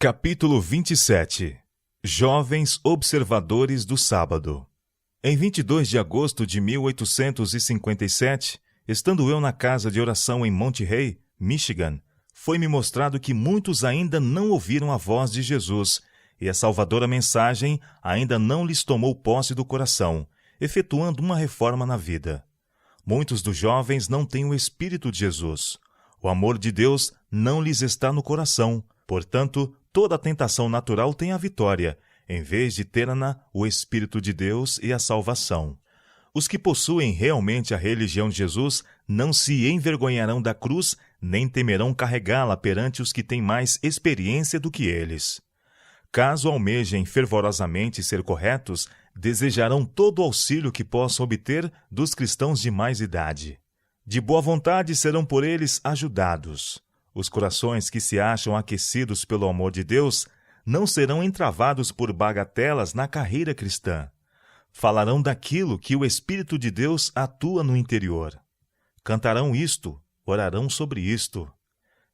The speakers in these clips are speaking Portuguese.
Capítulo 27. Jovens observadores do sábado. Em 22 de agosto de 1857, estando eu na casa de oração em Monterey, Michigan, foi-me mostrado que muitos ainda não ouviram a voz de Jesus e a salvadora mensagem ainda não lhes tomou posse do coração, efetuando uma reforma na vida. Muitos dos jovens não têm o Espírito de Jesus. O amor de Deus não lhes está no coração. Portanto, toda a tentação natural tem a vitória, em vez de ter-na o Espírito de Deus e a salvação. Os que possuem realmente a religião de Jesus não se envergonharão da cruz, nem temerão carregá-la perante os que têm mais experiência do que eles. Caso almejem fervorosamente ser corretos, desejarão todo o auxílio que possam obter dos cristãos de mais idade. De boa vontade serão por eles ajudados. Os corações que se acham aquecidos pelo amor de Deus não serão entravados por bagatelas na carreira cristã. Falarão daquilo que o Espírito de Deus atua no interior. Cantarão isto, orarão sobre isto.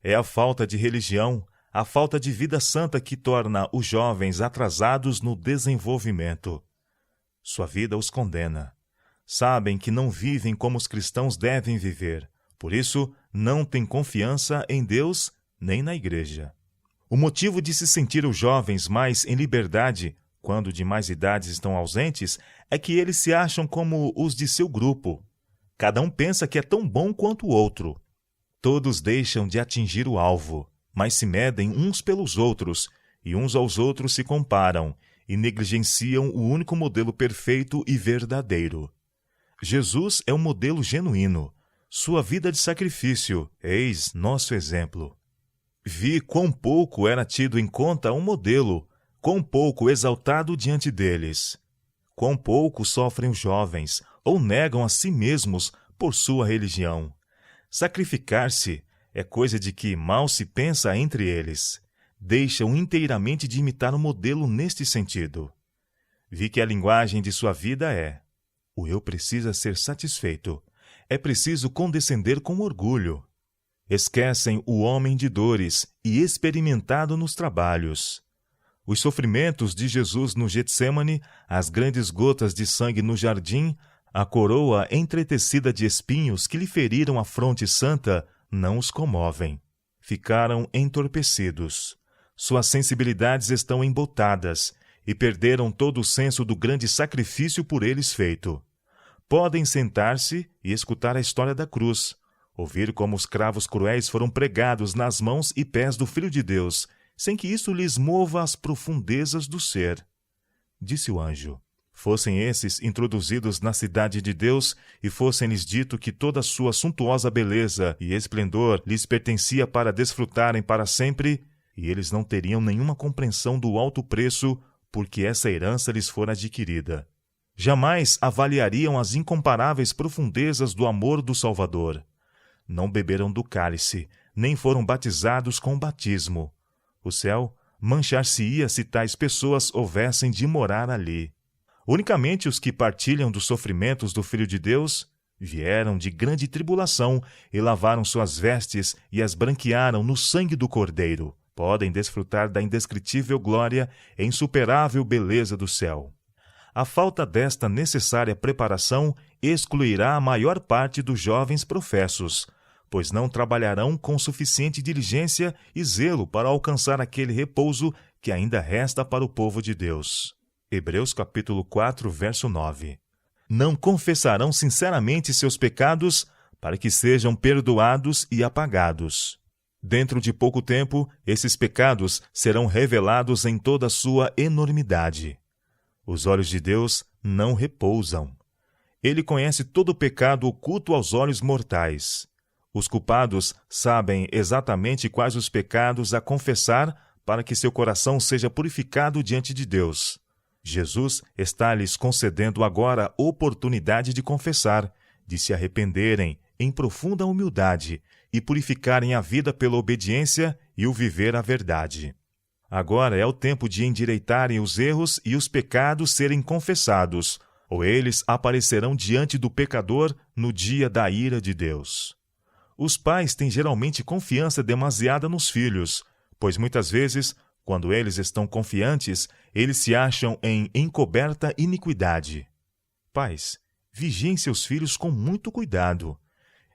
É a falta de religião, a falta de vida santa que torna os jovens atrasados no desenvolvimento. Sua vida os condena. Sabem que não vivem como os cristãos devem viver. Por isso, não têm confiança em Deus nem na igreja. O motivo de se sentir os jovens mais em liberdade, quando de mais idades estão ausentes, é que eles se acham como os de seu grupo. Cada um pensa que é tão bom quanto o outro. Todos deixam de atingir o alvo, mas se medem uns pelos outros, e uns aos outros se comparam, e negligenciam o único modelo perfeito e verdadeiro. Jesus é um modelo genuíno. Sua vida de sacrifício, eis nosso exemplo. Vi quão pouco era tido em conta um modelo, quão pouco exaltado diante deles. Quão pouco sofrem os jovens, ou negam a si mesmos por sua religião. Sacrificar-se é coisa de que mal se pensa entre eles. Deixam inteiramente de imitar o modelo neste sentido. Vi que a linguagem de sua vida é: o eu precisa ser satisfeito. É preciso condescender com orgulho. Esquecem o homem de dores e experimentado nos trabalhos. Os sofrimentos de Jesus no Getsêmani, as grandes gotas de sangue no jardim, a coroa entretecida de espinhos que lhe feriram a fronte santa, não os comovem. Ficaram entorpecidos. Suas sensibilidades estão embotadas e perderam todo o senso do grande sacrifício por eles feito. Podem sentar-se e escutar a história da cruz, ouvir como os cravos cruéis foram pregados nas mãos e pés do Filho de Deus, sem que isso lhes mova as profundezas do ser. Disse o anjo: fossem esses introduzidos na cidade de Deus e fossem-lhes dito que toda a sua suntuosa beleza e esplendor lhes pertencia para desfrutarem para sempre, e eles não teriam nenhuma compreensão do alto preço porque essa herança lhes fora adquirida. Jamais avaliariam as incomparáveis profundezas do amor do Salvador. Não beberam do cálice, nem foram batizados com o batismo. O céu manchar-se-ia se tais pessoas houvessem de morar ali. Unicamente os que partilham dos sofrimentos do Filho de Deus vieram de grande tribulação e lavaram suas vestes e as branquearam no sangue do Cordeiro. Podem desfrutar da indescritível glória e insuperável beleza do céu. A falta desta necessária preparação excluirá a maior parte dos jovens professos, pois não trabalharão com suficiente diligência e zelo para alcançar aquele repouso que ainda resta para o povo de Deus. Hebreus capítulo 4, verso 9. Não confessarão sinceramente seus pecados para que sejam perdoados e apagados. Dentro de pouco tempo, esses pecados serão revelados em toda a sua enormidade. Os olhos de Deus não repousam. Ele conhece todo o pecado oculto aos olhos mortais. Os culpados sabem exatamente quais os pecados a confessar para que seu coração seja purificado diante de Deus. Jesus está lhes concedendo agora a oportunidade de confessar, de se arrependerem em profunda humildade e purificarem a vida pela obediência e o viver a verdade. Agora é o tempo de endireitarem os erros e os pecados serem confessados, ou eles aparecerão diante do pecador no dia da ira de Deus. Os pais têm geralmente confiança demasiada nos filhos, pois muitas vezes, Quando eles estão confiantes, eles se acham em encoberta iniquidade. Pais, vigiem seus filhos com muito cuidado.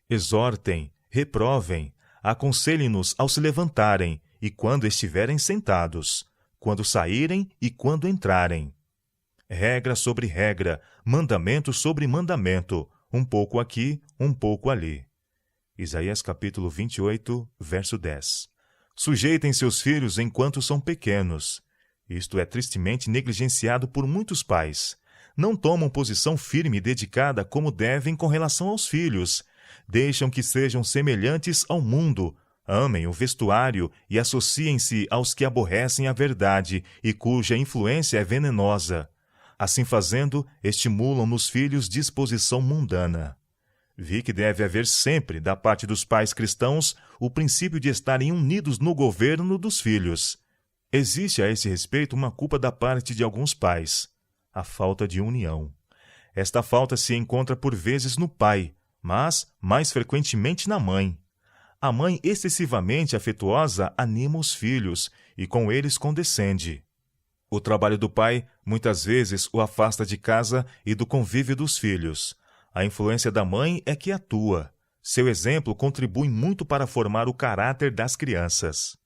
Exortem, reprovem, aconselhem-nos ao se levantarem e quando estiverem sentados, quando saírem e quando entrarem. Regra sobre regra, mandamento sobre mandamento, um pouco aqui, um pouco ali. Isaías capítulo 28, verso 10. Sujeitem seus filhos enquanto são pequenos. Isto é tristemente negligenciado por muitos pais. Não tomam posição firme e dedicada como devem com relação aos filhos. Deixam que sejam semelhantes ao mundo, amem o vestuário e associem-se aos que aborrecem a verdade e cuja influência é venenosa. Assim fazendo, estimulam nos filhos disposição mundana. Vi que deve haver sempre, da parte dos pais cristãos, o princípio de estarem unidos no governo dos filhos. Existe a esse respeito uma culpa da parte de alguns pais: a falta de união. Esta falta se encontra por vezes no pai, mas mais frequentemente na mãe. A mãe excessivamente afetuosa anima os filhos e com eles condescende. O trabalho do pai muitas vezes o afasta de casa e do convívio dos filhos. A influência da mãe é que atua. Seu exemplo contribui muito para formar o caráter das crianças.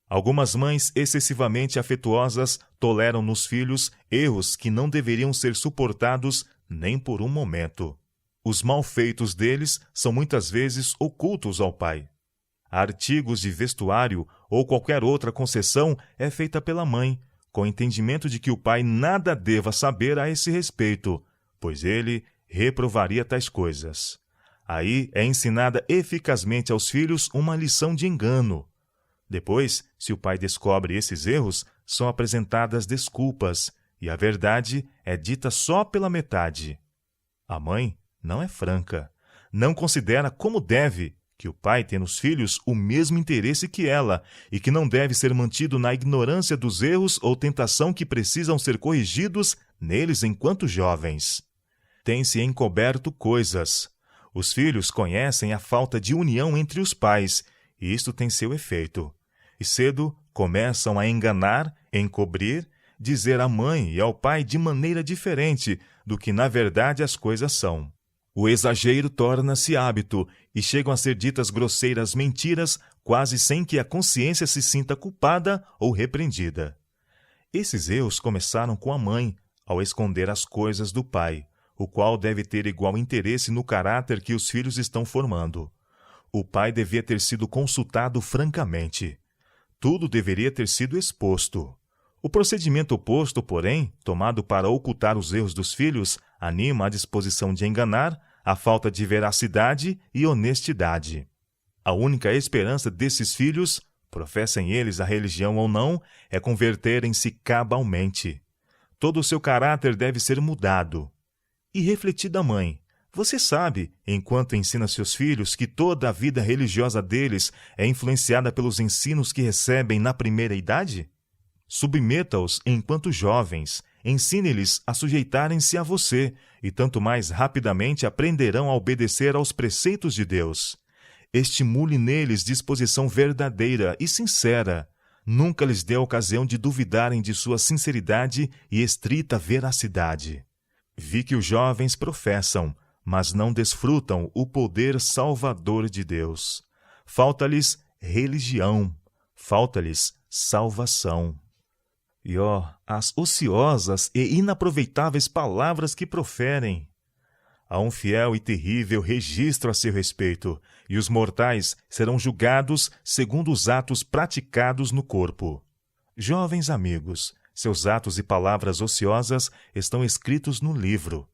Algumas mães excessivamente afetuosas toleram nos filhos erros que não deveriam ser suportados nem por um momento. Os malfeitos deles são muitas vezes ocultos ao pai. Artigos de vestuário ou qualquer outra concessão é feita pela mãe, com o entendimento de que o pai nada deva saber a esse respeito, pois ele reprovaria tais coisas. Aí é ensinada eficazmente aos filhos uma lição de engano. Depois, se o pai descobre esses erros, são apresentadas desculpas, e a verdade é dita só pela metade. A mãe não é franca, não considera como deve que o pai tem nos filhos o mesmo interesse que ela e que não deve ser mantido na ignorância dos erros ou tentação que precisam ser corrigidos neles enquanto jovens. Tem-se encoberto coisas. Os filhos conhecem a falta de união entre os pais, e isto tem seu efeito. E cedo começam a enganar, encobrir, dizer à mãe e ao pai de maneira diferente do que na verdade as coisas são. O exagero torna-se hábito e chegam a ser ditas grosseiras mentiras quase sem que a consciência se sinta culpada ou repreendida. Esses erros começaram com a mãe, ao esconder as coisas do pai, o qual deve ter igual interesse no caráter que os filhos estão formando. O pai devia ter sido consultado francamente. Tudo deveria ter sido exposto. O procedimento oposto, porém, tomado para ocultar os erros dos filhos, anima a disposição de enganar, a falta de veracidade e honestidade. A única esperança desses filhos, professem eles a religião ou não, é converterem-se cabalmente. Todo o seu caráter deve ser mudado. E refletida mãe, você sabe, enquanto ensina seus filhos, que toda a vida religiosa deles é influenciada pelos ensinos que recebem na primeira idade? Submeta-os enquanto jovens, ensine-lhes a sujeitarem-se a você, e tanto mais rapidamente aprenderão a obedecer aos preceitos de Deus. Estimule neles disposição verdadeira e sincera. Nunca lhes dê ocasião de duvidarem de sua sinceridade e estrita veracidade. Vi que os jovens professam, mas não desfrutam o poder salvador de Deus. Falta-lhes religião, falta-lhes salvação. E as ociosas e inaproveitáveis palavras que proferem. Há um fiel e terrível registro a seu respeito, e os mortais serão julgados segundo os atos praticados no corpo. Jovens amigos, seus atos e palavras ociosas estão escritos no livro.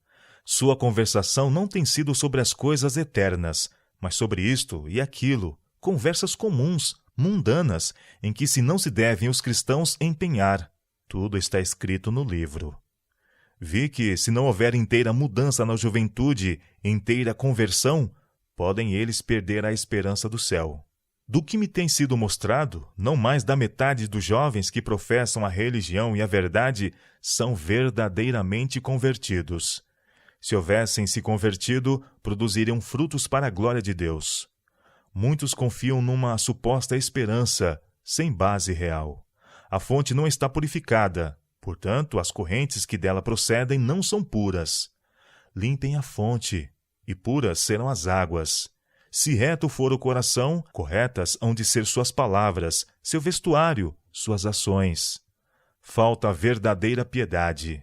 Sua conversação não tem sido sobre as coisas eternas, mas sobre isto e aquilo, conversas comuns, mundanas, em que não se devem os cristãos empenhar. Tudo está escrito no livro. Vi que, se não houver inteira mudança na juventude, inteira conversão, podem eles perder a esperança do céu. Do que me tem sido mostrado, não mais da metade dos jovens que professam a religião e a verdade são verdadeiramente convertidos. Se houvessem se convertido, produziriam frutos para a glória de Deus. Muitos confiam numa suposta esperança, sem base real. A fonte não está purificada, portanto, as correntes que dela procedem não são puras. Limpem a fonte, e puras serão as águas. Se reto for o coração, corretas hão de ser suas palavras, seu vestuário, suas ações. Falta a verdadeira piedade.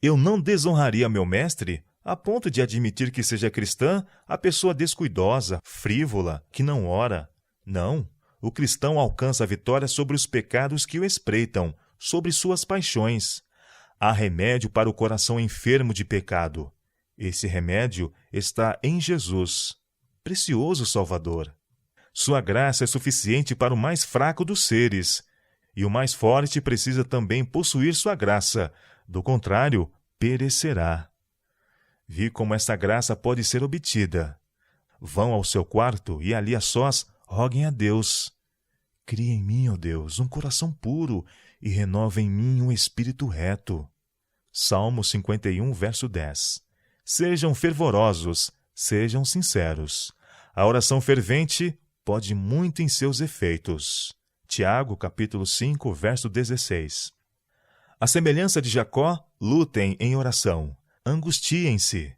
Eu não desonraria meu mestre a ponto de admitir que seja cristã a pessoa descuidosa, frívola, que não ora. Não, o cristão alcança a vitória sobre os pecados que o espreitam, sobre suas paixões. Há remédio para o coração enfermo de pecado. Esse remédio está em Jesus, precioso Salvador. Sua graça é suficiente para o mais fraco dos seres, e o mais forte precisa também possuir sua graça, do contrário, perecerá. Vi como essa graça pode ser obtida. Vão ao seu quarto e ali a sós roguem a Deus. Cria em mim, ó Deus, um coração puro e renova em mim um espírito reto. Salmo 51, verso 10. Sejam fervorosos, sejam sinceros. A oração fervente pode muito em seus efeitos. Tiago, capítulo 5, verso 16. À semelhança de Jacó, lutem em oração. Angustiem-se.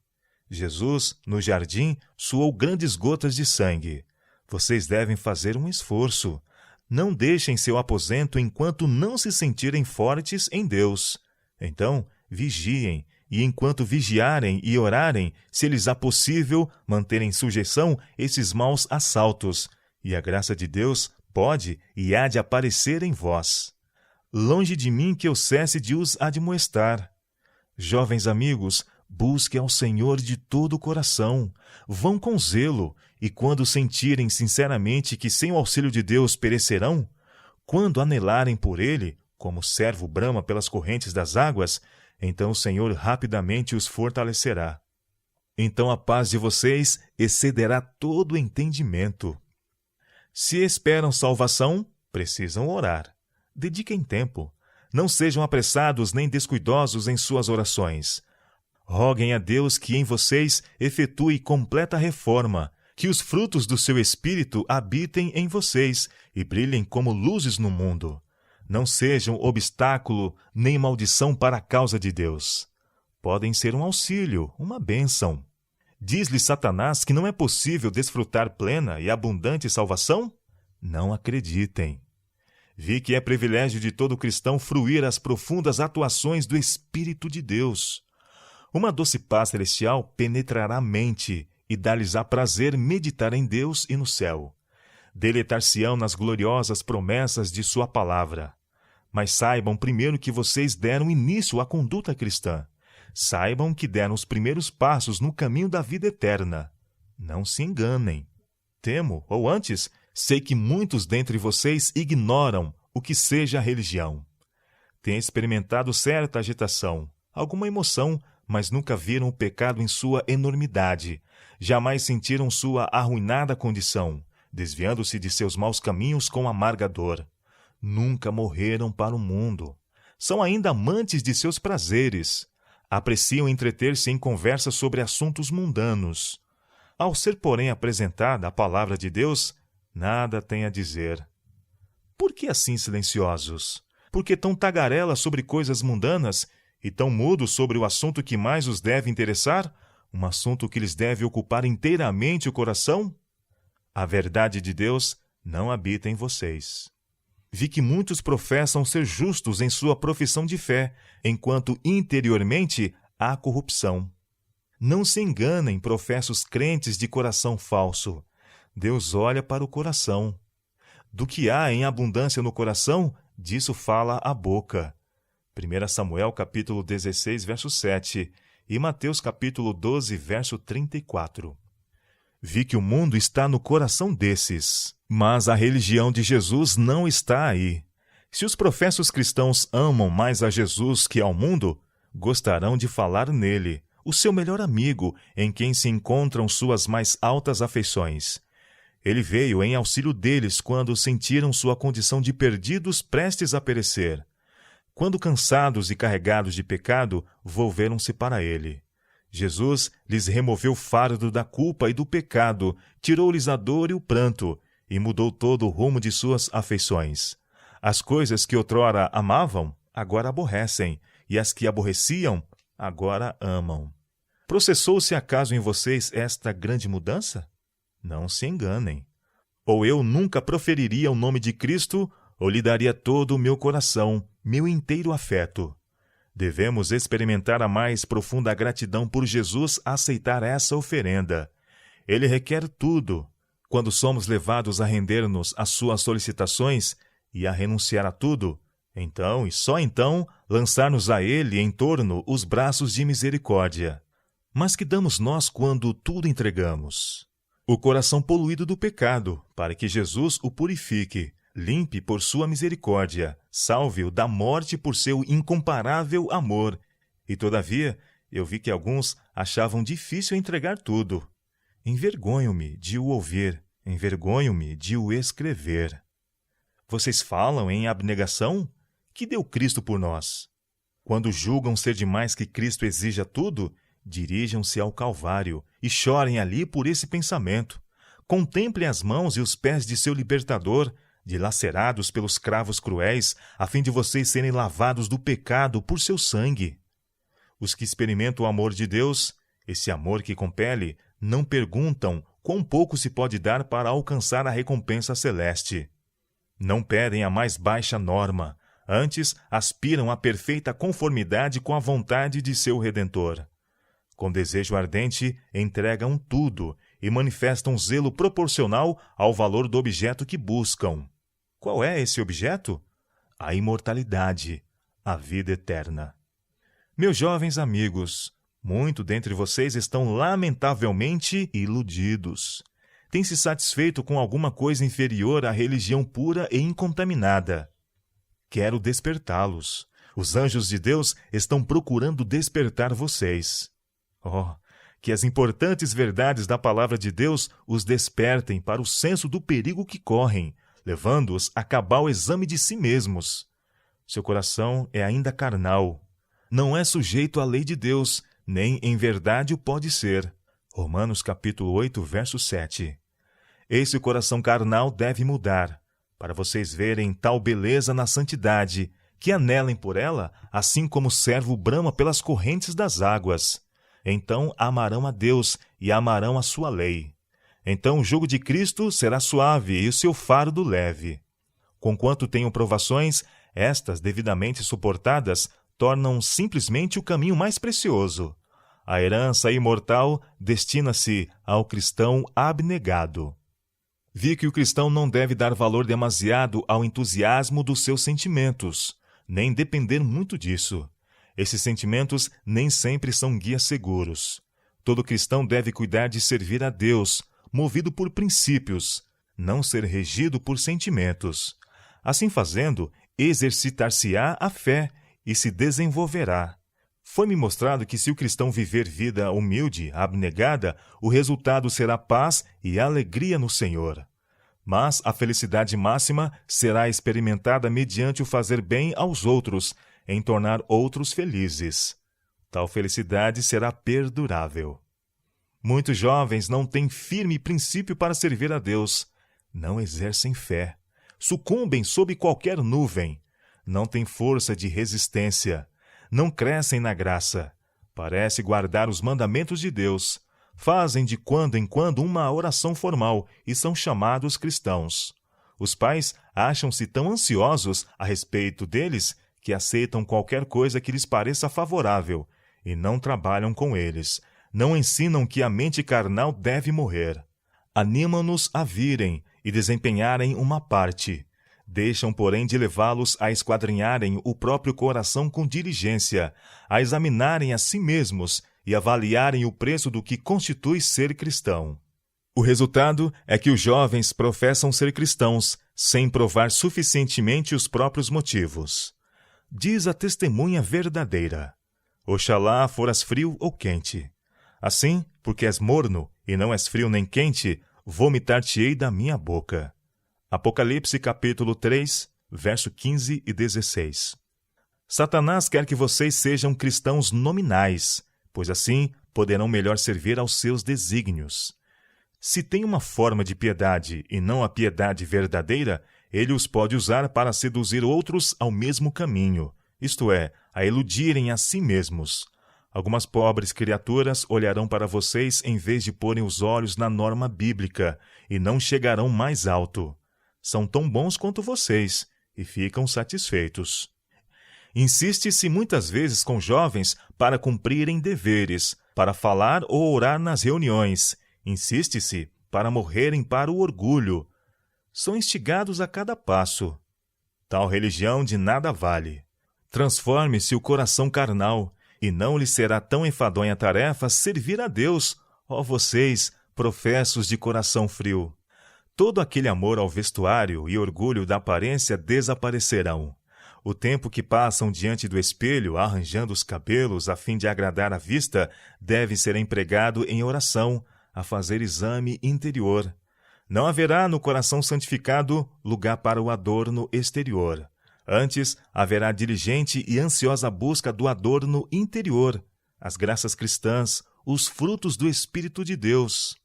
Jesus, no jardim, suou grandes gotas de sangue. Vocês devem fazer um esforço. Não deixem seu aposento enquanto não se sentirem fortes em Deus. Então, vigiem, e enquanto vigiarem e orarem, se lhes há possível, manter em sujeição esses maus assaltos, e a graça de Deus pode e há de aparecer em vós. Longe de mim que eu cesse de os admoestar. Jovens amigos, busquem ao Senhor de todo o coração, vão com zelo, e quando sentirem sinceramente que sem o auxílio de Deus perecerão, quando anelarem por Ele, como o servo brama pelas correntes das águas, então o Senhor rapidamente os fortalecerá. Então a paz de vocês excederá todo entendimento. Se esperam salvação, precisam orar. Dediquem tempo. Não sejam apressados nem descuidosos em suas orações. Roguem a Deus que em vocês efetue completa reforma, que os frutos do seu Espírito habitem em vocês e brilhem como luzes no mundo. Não sejam obstáculo nem maldição para a causa de Deus. Podem ser um auxílio, uma bênção. Diz-lhe Satanás que não é possível desfrutar plena e abundante salvação? Não acreditem. Vi que é privilégio de todo cristão fruir as profundas atuações do Espírito de Deus. Uma doce paz celestial penetrará a mente e dar-lhes-á prazer meditar em Deus e no céu. Deleitar-se-ão nas gloriosas promessas de sua palavra. Mas saibam primeiro que vocês deram início à conduta cristã. Saibam que deram os primeiros passos no caminho da vida eterna. Não se enganem. Temo, ou antes, sei que muitos dentre vocês ignoram o que seja a religião. Têm experimentado certa agitação, alguma emoção, mas nunca viram o pecado em sua enormidade. Jamais sentiram sua arruinada condição, desviando-se de seus maus caminhos com amarga dor. Nunca morreram para o mundo. São ainda amantes de seus prazeres. Apreciam entreter-se em conversas sobre assuntos mundanos. Ao ser, porém, apresentada a palavra de Deus, nada têm a dizer. Por que assim silenciosos? Por que tão tagarelas sobre coisas mundanas e tão mudos sobre o assunto que mais os deve interessar? Um assunto que lhes deve ocupar inteiramente o coração? A verdade de Deus não habita em vocês. Vi que muitos professam ser justos em sua profissão de fé, enquanto interiormente há corrupção. Não se enganem, professos crentes de coração falso. Deus olha para o coração. Do que há em abundância no coração, disso fala a boca. 1 Samuel capítulo 16, verso 7 e Mateus capítulo 12, verso 34. Vi que o mundo está no coração desses, mas a religião de Jesus não está aí. Se os professos cristãos amam mais a Jesus que ao mundo, gostarão de falar nele, o seu melhor amigo, em quem se encontram suas mais altas afeições. Ele veio em auxílio deles quando sentiram sua condição de perdidos prestes a perecer. Quando cansados e carregados de pecado, volveram-se para ele. Jesus lhes removeu o fardo da culpa e do pecado, tirou-lhes a dor e o pranto, e mudou todo o rumo de suas afeições. As coisas que outrora amavam, agora aborrecem, e as que aborreciam, agora amam. Processou-se acaso em vocês esta grande mudança? Não se enganem. Ou eu nunca proferiria o nome de Cristo, ou lhe daria todo o meu coração, meu inteiro afeto. Devemos experimentar a mais profunda gratidão por Jesus a aceitar essa oferenda. Ele requer tudo. Quando somos levados a render-nos às suas solicitações e a renunciar a tudo, então, e só então, lançar-nos a Ele em torno os braços de misericórdia. Mas que damos nós quando tudo entregamos? O coração poluído do pecado, para que Jesus o purifique, limpe por sua misericórdia, salve-o da morte por seu incomparável amor. E, todavia, eu vi que alguns achavam difícil entregar tudo. Envergonho-me de o ouvir, envergonho-me de o escrever. Vocês falam em abnegação? Que deu Cristo por nós? Quando julgam ser demais que Cristo exija tudo, dirijam-se ao Calvário e chorem ali por esse pensamento. Contemplem as mãos e os pés de seu libertador, dilacerados pelos cravos cruéis, a fim de vocês serem lavados do pecado por seu sangue. Os que experimentam o amor de Deus, esse amor que compele, não perguntam quão pouco se pode dar para alcançar a recompensa celeste. Não pedem a mais baixa norma, antes aspiram à perfeita conformidade com a vontade de seu Redentor. Com desejo ardente, entregam tudo e manifestam zelo proporcional ao valor do objeto que buscam. Qual é esse objeto? A imortalidade, a vida eterna. Meus jovens amigos, muito dentre vocês estão lamentavelmente iludidos. Têm se satisfeito com alguma coisa inferior à religião pura e incontaminada. Quero despertá-los. Os anjos de Deus estão procurando despertar vocês. Oh, que as importantes verdades da palavra de Deus os despertem para o senso do perigo que correm, levando-os a cabal exame de si mesmos. Seu coração é ainda carnal. Não é sujeito à lei de Deus, nem em verdade o pode ser. Romanos capítulo 8, verso 7. Esse coração carnal deve mudar, para vocês verem tal beleza na santidade, que anelem por ela, assim como o servo brama pelas correntes das águas. Então amarão a Deus e amarão a sua lei. Então o jugo de Cristo será suave e o seu fardo leve. Conquanto tenham provações, estas, devidamente suportadas, tornam simplesmente o caminho mais precioso. A herança imortal destina-se ao cristão abnegado. Vi que o cristão não deve dar valor demasiado ao entusiasmo dos seus sentimentos, nem depender muito disso. Esses sentimentos nem sempre são guias seguros. Todo cristão deve cuidar de servir a Deus, movido por princípios, não ser regido por sentimentos. Assim fazendo, exercitar-se-á a fé e se desenvolverá. Foi-me mostrado que se o cristão viver vida humilde, abnegada, o resultado será paz e alegria no Senhor. Mas a felicidade máxima será experimentada mediante o fazer bem aos outros, em tornar outros felizes. Tal felicidade será perdurável. Muitos jovens não têm firme princípio para servir a Deus. Não exercem fé. Sucumbem sob qualquer nuvem. Não têm força de resistência. Não crescem na graça. Parece guardar os mandamentos de Deus. Fazem de quando em quando uma oração formal e são chamados cristãos. Os pais acham-se tão ansiosos a respeito deles que aceitam qualquer coisa que lhes pareça favorável e não trabalham com eles. Não ensinam que a mente carnal deve morrer. Animam-nos a virem e desempenharem uma parte. Deixam, porém, de levá-los a esquadrinharem o próprio coração com diligência, a examinarem a si mesmos e avaliarem o preço do que constitui ser cristão. O resultado é que os jovens professam ser cristãos, sem provar suficientemente os próprios motivos. Diz a testemunha verdadeira: Oxalá foras frio ou quente. Assim, porque és morno e não és frio nem quente, vomitar-te-ei da minha boca. Apocalipse capítulo 3, verso 15 e 16. Satanás quer que vocês sejam cristãos nominais, pois assim poderão melhor servir aos seus desígnios. Se tem uma forma de piedade e não a piedade verdadeira, Ele os pode usar para seduzir outros ao mesmo caminho, isto é, a iludirem a si mesmos. Algumas pobres criaturas olharão para vocês em vez de porem os olhos na norma bíblica e não chegarão mais alto. São tão bons quanto vocês e ficam satisfeitos. Insiste-se muitas vezes com jovens para cumprirem deveres, para falar ou orar nas reuniões. Insiste-se para morrerem para o orgulho. São instigados a cada passo. Tal religião de nada vale. Transforme-se o coração carnal, e não lhe será tão enfadonha a tarefa servir a Deus, ó vocês, professos de coração frio. Todo aquele amor ao vestuário e orgulho da aparência desaparecerão. O tempo que passam diante do espelho, arranjando os cabelos a fim de agradar a vista, deve ser empregado em oração, a fazer exame interior. Não haverá no coração santificado lugar para o adorno exterior. Antes, haverá diligente e ansiosa busca do adorno interior, as graças cristãs, os frutos do Espírito de Deus.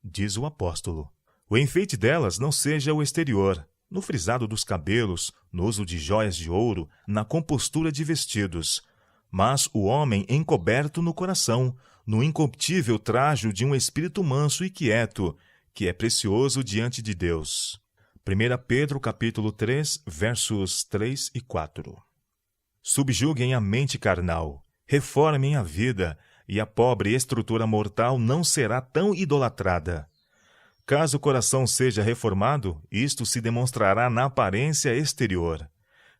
Diz o apóstolo. O enfeite delas não seja o exterior, no frisado dos cabelos, no uso de jóias de ouro, na compostura de vestidos, mas o homem encoberto no coração, no incorruptível trajo de um espírito manso e quieto, que é precioso diante de Deus. 1 Pedro capítulo 3, versos 3 e 4. Subjuguem a mente carnal, reformem a vida, e a pobre estrutura mortal não será tão idolatrada. Caso o coração seja reformado, isto se demonstrará na aparência exterior.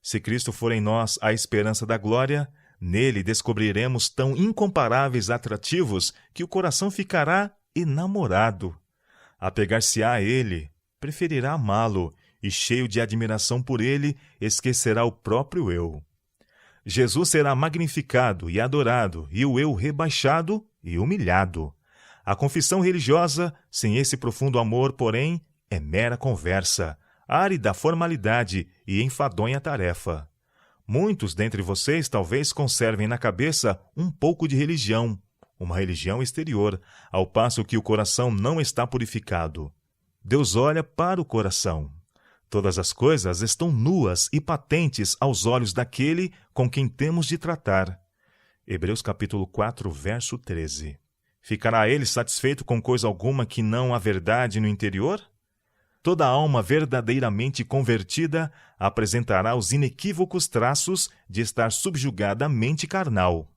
Se Cristo for em nós a esperança da glória, nele descobriremos tão incomparáveis atrativos que o coração ficará enamorado. Apegar-se-á a ele, preferirá amá-lo, e cheio de admiração por ele, esquecerá o próprio eu. Jesus será magnificado e adorado, e o eu rebaixado e humilhado. A confissão religiosa, sem esse profundo amor, porém, é mera conversa, árida formalidade e enfadonha tarefa. Muitos dentre vocês talvez conservem na cabeça um pouco de religião, uma religião exterior, ao passo que o coração não está purificado. Deus olha para o coração. Todas as coisas estão nuas e patentes aos olhos daquele com quem temos de tratar. Hebreus capítulo 4, verso 13. Ficará ele satisfeito com coisa alguma que não a verdade no interior? Toda alma verdadeiramente convertida apresentará os inequívocos traços de estar subjugada à mente carnal.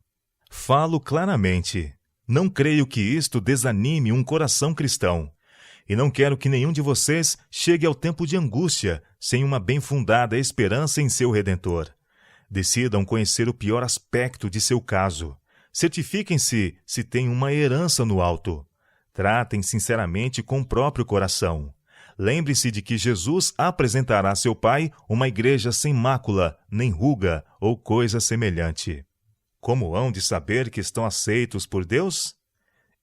Falo claramente. Não creio que isto desanime um coração cristão. E não quero que nenhum de vocês chegue ao tempo de angústia, sem uma bem fundada esperança em seu Redentor. Decidam conhecer o pior aspecto de seu caso. Certifiquem-se se têm uma herança no alto. Tratem sinceramente com o próprio coração. Lembre-se de que Jesus apresentará a seu Pai uma igreja sem mácula, nem ruga ou coisa semelhante. Como hão de saber que estão aceitos por Deus?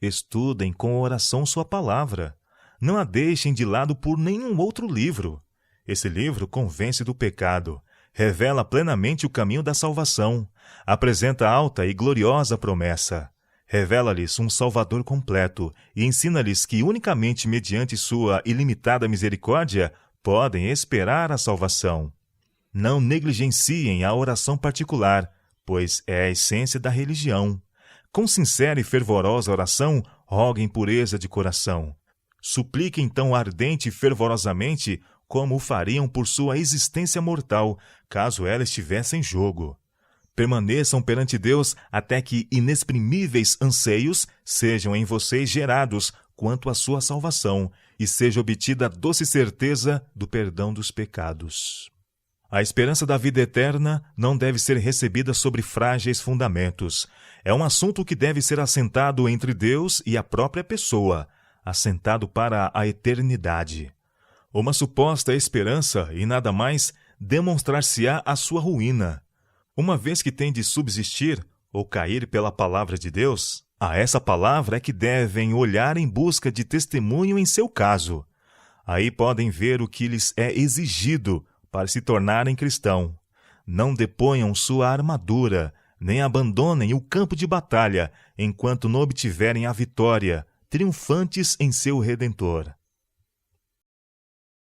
Estudem com oração sua palavra. Não a deixem de lado por nenhum outro livro. Esse livro convence do pecado, revela plenamente o caminho da salvação, apresenta alta e gloriosa promessa, revela-lhes um Salvador completo e ensina-lhes que unicamente mediante sua ilimitada misericórdia podem esperar a salvação. Não negligenciem a oração particular, pois é a essência da religião. Com sincera e fervorosa oração, roguem pureza de coração. Supliquem tão ardente e fervorosamente como o fariam por sua existência mortal, caso ela estivesse em jogo. Permaneçam perante Deus até que inexprimíveis anseios sejam em vocês gerados quanto à sua salvação e seja obtida a doce certeza do perdão dos pecados. A esperança da vida eterna não deve ser recebida sobre frágeis fundamentos. É um assunto que deve ser assentado entre Deus e a própria pessoa, assentado para a eternidade. Uma suposta esperança, e nada mais, demonstrar-se-á a sua ruína. Uma vez que tem de subsistir ou cair pela palavra de Deus, a essa palavra é que devem olhar em busca de testemunho em seu caso. Aí podem ver o que lhes é exigido para se tornarem cristão. Não deponham sua armadura, nem abandonem o campo de batalha, enquanto não obtiverem a vitória, triunfantes em seu Redentor.